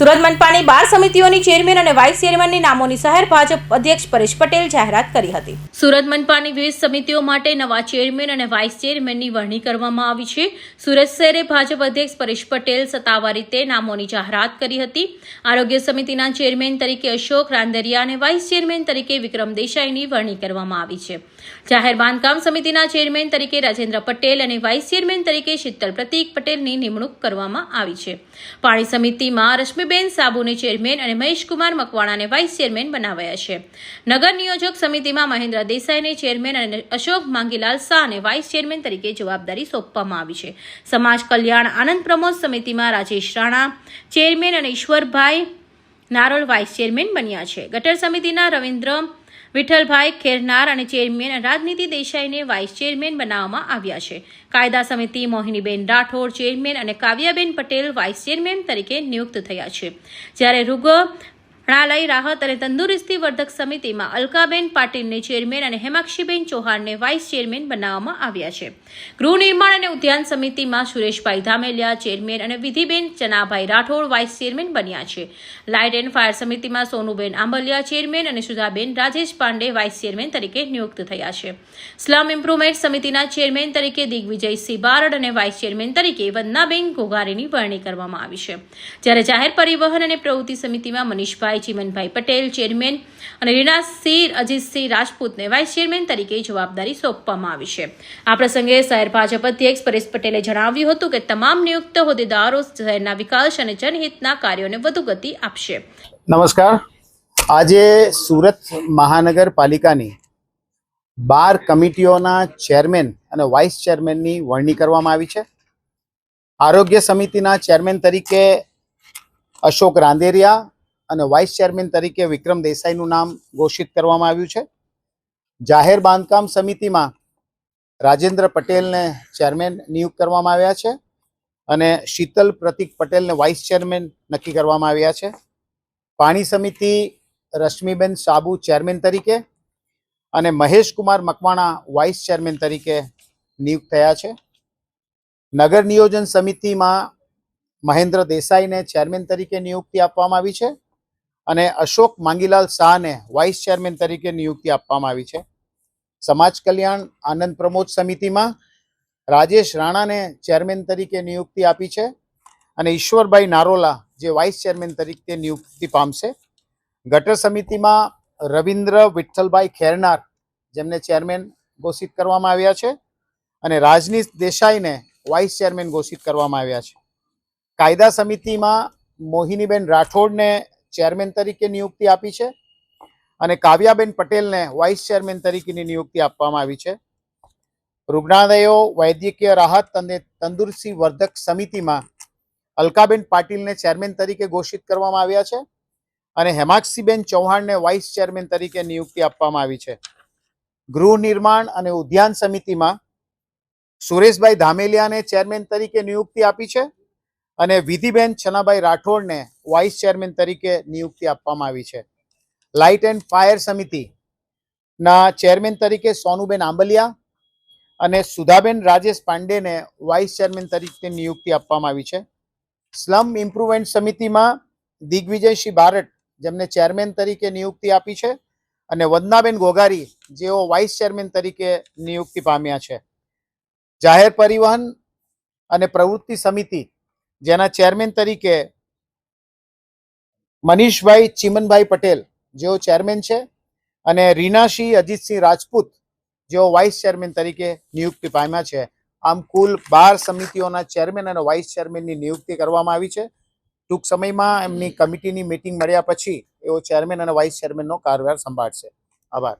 Surat મનપાની 12 સમિતિઓની chairman અને vice ચેરમેનની નામોની શહેર ભાજપ અધ્યક્ષ પરેશ પટેલ જાહેરાત કરી હતી। સુરત મનપાની 20 સમિતિઓ માટે નવા ચેરમેન અને વાઇસ ચેરમેનની વરણી કરવામાં આવી છે। સુરત શહેરે ભાજપ અધ્યક્ષ પરેશ પટેલ સત્તાવાર રીતે નામોની જાહેરાત કરી હતી। આરોગ્ય સમિતિના ચેરમેન તરીકે અશોક રાંદેરિયા અને વાઇસ ચેરમેન તરીકે વિક્રમ દેસાઈની વરણી કરવામાં આવી છે। જાહેર બાંધકામ સમિતિના ચેરમેન તરીકે રાજેન્દ્ર પટેલ અને વાઇસ ચેરમેન તરીકે શીતલ પ્રતીક પટેલની નિમણૂક કરવામાં આવી છે। પાણી સમિતિમાં રશ્મિબેન સાબુને ચેરમેન અને મહેશકુમાર મકવાણાને વાઇસ ચેરમેન બનાવાયા છે। નગર નિયોજક સમિતિમાં મહેન્દ્ર દેસાઈને ચેરમેન અને અશોક માંગીલાલ શાહને વાઇસ ચેરમેન તરીકે જવાબદારી સોંપવામાં આવી છે। સમાજ કલ્યાણ આનંદ પ્રમોદ સમિતિમાં રાજેશ રાણા ચેરમેન અને ઈશ્વરભાઈ નારોલ વાઇસ ચેરમેન બન્યા છે। ગટર સમિતિના રવિન્દ્ર વિઠ્ઠલભાઈ ખેરનાર અને ચેરમેન રાજનીતિ દેસાઈને વાઇસ ચેરમેન બનાવવામાં આવ્યા છે। કાયદા સમિતિ મોહિનીબેન રાઠોડ ચેરમેન અને કાવ્યાબેન પટેલ વાઇસ ચેરમેન તરીકે નિયુક્ત થયા છે। જ્યારે રૂગણાલય રાહત અને તંદુરસ્તી વર્ધક સમિતિમાં અલકાબેન પાટીલને ચેરમેન અને હેમાક્ષીબેન ચૌહાણને વાઇસ ચેરમેન બનાવવામાં આવ્યા છે। ગૃહ નિર્માણ અને ઉદ્યાન સમિતિમાં સુરેશભાઈ ધામેલિયા ચેરમેન અને વિધિબેન ચનાભાઈ રાઠોડ વાઇસ ચેરમેન બન્યા છે। લાઇટ એન્ડ ફાયર સમિતિમાં સોનુબેન આંબલિયા ચેરમેન અને સુધાબેન રાજેશ પાંડે વાઇસ ચેરમેન તરીકે નિયુક્ત થયા છે। સ્લમ ઇમ્પ્રુવમેન્ટ સમિતિના ચેરમેન તરીકે દિગ્વિજયસિંહ બારડ અને વાઇસ ચેરમેન તરીકે વંદનાબેન ઘોઘારીની વરણી કરવામાં આવી છે। જ્યારે જાહેર પરિવહન અને પ્રવૃત્તિ સમિતિમાં મનીષભાઈ ચીમનભાઈ પટેલ ચેરમેન અને રીનાસિંહ અજીતસિંહ રાજપૂતને વાઇસ ચેરમેન તરીકે જવાબદારી સોંપવામાં આવી છે। આ પ્રસંગે શહેર ભાજપ અધ્યક્ષ પરેશ પટેલે જણાવ્યું હતું કે તમામ નિયુક્ત હોદ્દેદારો શહેરના વિકાસ અને જનહિતના કાર્યોને વધુ ગતિ આપશે। નમસ્કાર। આજે સુરત મહાનગરપાલિકાની 12 કમિટીઓના ચેરમેન અને વાઇસ ચેરમેનની વરણી કરવામાં આવી છે। આરોગ્ય સમિતિના ચેરમેન તરીકે અશોક રાંદેરિયા અને વાઇસ ચેરમેન તરીકે વિક્રમ દેસાઈનું નામ ઘોષિત કરવામાં આવ્યું છે। જાહેર બાંધકામ સમિતિમાં રાજેન્દ્ર પટેલને ચેરમેન નિયુક્ત કરવામાં આવ્યા છે અને શીતલ પ્રતીક પટેલને વાઇસ ચેરમેન નક્કી કરવામાં આવ્યા છે। પાણી સમિતિ રશ્મિબેન સાબુ ચેરમેન તરીકે અને મહેશકુમાર મકવાણા વાઇસ ચેરમેન તરીકે નિયુક્ત થયા છે। નગર નિયોજન સમિતિમાં મહેન્દ્ર દેસાઈને ચેરમેન તરીકે નિયુક્તિ આપવામાં આવી છે અને અશોક માંગીલાલ શાહને વાઇસ ચેરમેન તરીકે નિયુક્તિ આપવામાં આવી છે। સમાજ કલ્યાણ આનંદ પ્રમોદ સમિતિમાં રાજેશ રાણાને ચેરમેન તરીકે નિયુક્તિ આપી છે અને ઈશ્વરભાઈ નારોલા જે વાઇસ ચેરમેન તરીકે નિયુક્તિ પામશે। ગટર સમિતિમાં રવિન્દ્ર વિઠ્ઠલભાઈ ખેરનાર જેમને ચેરમેન ઘોષિત કરવામાં આવ્યા છે અને રાજનીત દેસાઈને વાઇસ ચેરમેન ઘોષિત કરવામાં આવ્યા છે। કાયદા સમિતિમાં મોહિનીબેન રાઠોડને ચેરમેન તરીકે નિયુક્તિ આપી છે અને કાવ્યાબેન પટેલને વાઇસ ચેરમેન તરીકેની નિયુક્તિ આપવામાં આવી છે। રૂગણાલયો વૈદ્યકીય રાહત અને તંદુરસ્તી વર્ધક સમિતિમાં અલકાબેન પાટીલને ચેરમેન તરીકે ઘોષિત કરવામાં આવ્યા છે અને હેમાક્ષીબેન ચૌહાણને વાઇસ ચેરમેન તરીકે નિયુક્તિ આપવામાં આવી છે। ગૃહ નિર્માણ અને ઉદ્યાન સમિતિમાં સુરેશભાઈ ધામેલિયાને ચેરમેન તરીકે નિયુક્તિ આપી છે અને વિધિબેન છનાભાઈ રાઠોડને વાઇસ ચેરમેન તરીકે નિયુક્તિ આપવામાં આવી છે। લાઇટ એન્ડ ફાયર સમિતિના ચેરમેન તરીકે સોનુબેન આંબલિયા અને સુધાબેન રાજેશ પાંડેને વાઇસ ચેરમેન તરીકે નિયુક્તિ આપવામાં આવી છે। સ્લમ ઇમ્પ્રુવમેન્ટ સમિતિમાં દિગ્વિજયસિંહ બારડ જેમને ચેરમેન તરીકે નિયુક્તિ આપી છે અને વંદનાબેન ઘોઘારી જેઓ વાઇસ ચેરમેન તરીકે નિયુક્તિ પામ્યા છે। જાહેર પરિવહન અને પ્રવૃત્તિ સમિતિ જેના ચેરમેન તરીકે મનીષભાઈ ચીમનભાઈ પટેલ જેઓ ચેરમેન છે અને રીનાસિંહ અજીતસિંહ રાજપૂત જેઓ વાઇસ ચેરમેન તરીકે નિયુક્તિ પામ્યા છે। આમ કુલ 12 સમિતિઓના ચેરમેન અને વાઇસ ચેરમેનની નિયુક્તિ કરવામાં આવી છે। ટૂંક સમયમાં એમની કમિટીની મીટિંગ મળ્યા પછી એઓ ચેરમેન અને વાઇસ ચેરમેનનો કાર્યભાર સંભાળશે। આભાર।